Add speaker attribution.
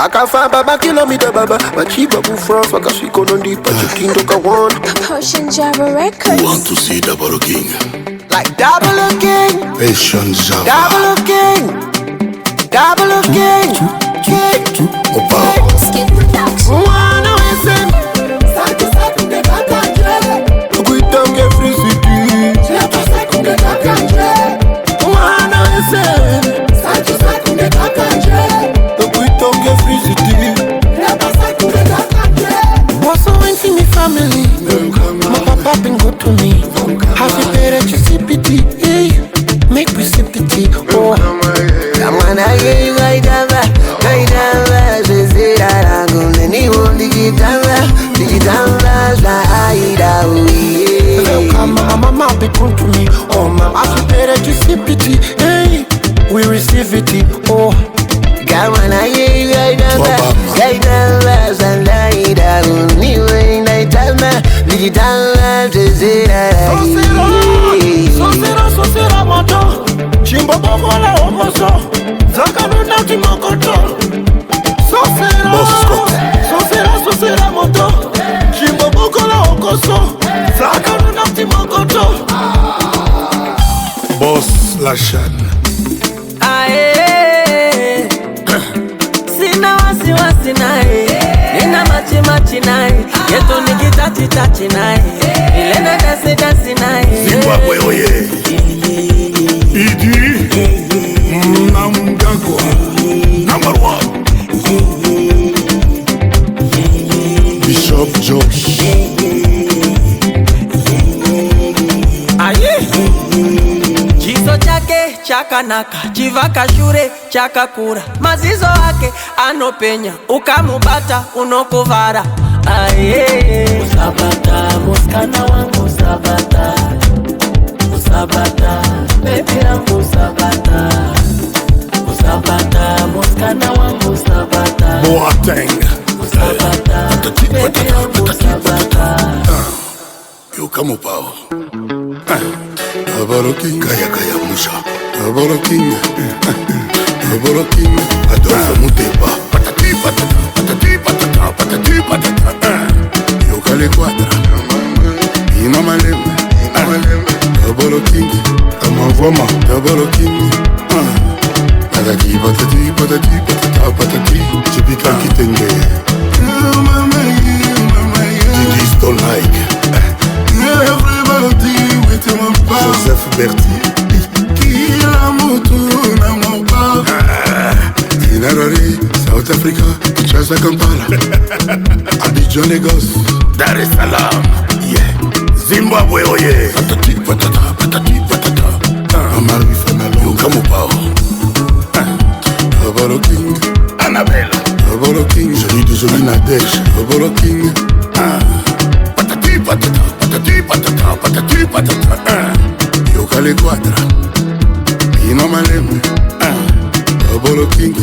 Speaker 1: Waka fa baba kilometer baba, machiba bu France, waka swiko non di pa chikindo ka one.
Speaker 2: Potion Java Records.
Speaker 3: You want to see Double King?
Speaker 1: Like Double King,
Speaker 3: Passion Java.
Speaker 1: Double King, Double King,
Speaker 3: Opa.
Speaker 2: Skid Production.
Speaker 1: Mwana wese, saki saki de kakanje. Kuitange free city, saki saki de kakanje. Mwana wese, saki saki de kakanje. Kuitange free city, saki saki de kakanje. Was so in for me family, my papa been good to me. Happy parents, you see pity, make me sympathy. Oh, come on, I hear you right now. Mama be good to me. Oh, mama, I better just pity. Hey, we receive it. Oh, come on, I hear you right now. Right now, and I don't need any time. Digital, so sera moto. Chimbo bola omoso. Zakanuna kimokoto. So sera moto. Chimbo bola okoso. Zakanuna kimokoto.
Speaker 3: Boss la chaîne.
Speaker 4: Ae, sina wasiwasi nae, nina machi nae, yetu nikitachi nae, ilena dasi nae.
Speaker 3: Zimbabwe oye. Idi Mnangagwa Number 1 Bishop Josh.
Speaker 4: Aye, chizo chake chakanaka, chivaka shure chakakura, mazizo ake anopenya, ukamubata unokovara. Aye, Musabata, muskana wangu Musabata, Musabata, baby rangu Musabata, Musabata, muskana wangu Musabata,
Speaker 3: Boateng
Speaker 4: Musabata, baby rangu Musabata.
Speaker 3: You come up out. Double King Kaya Musha. Double King Double King Adolfo Mutepa. Patati patata. You call it quadra. Ina malembe. Double King Amavoma. Double King patati. Chipika kitenge. Didi Stone Hike. Everybody with my power. Joseph Berti. Kila mutu na mwapa. Inarari, South Africa, Kinshasa, Kampala. Abidjan, Lagos, Dar es Salaam. Yeah. Zimbabwe, oye. Patati patata. Amari Fanalo. You come up out. Double King. Annabelle. Double King. Joli Nadège. Double King. Patati patata. You call it quadra. Ina malembe. Double King.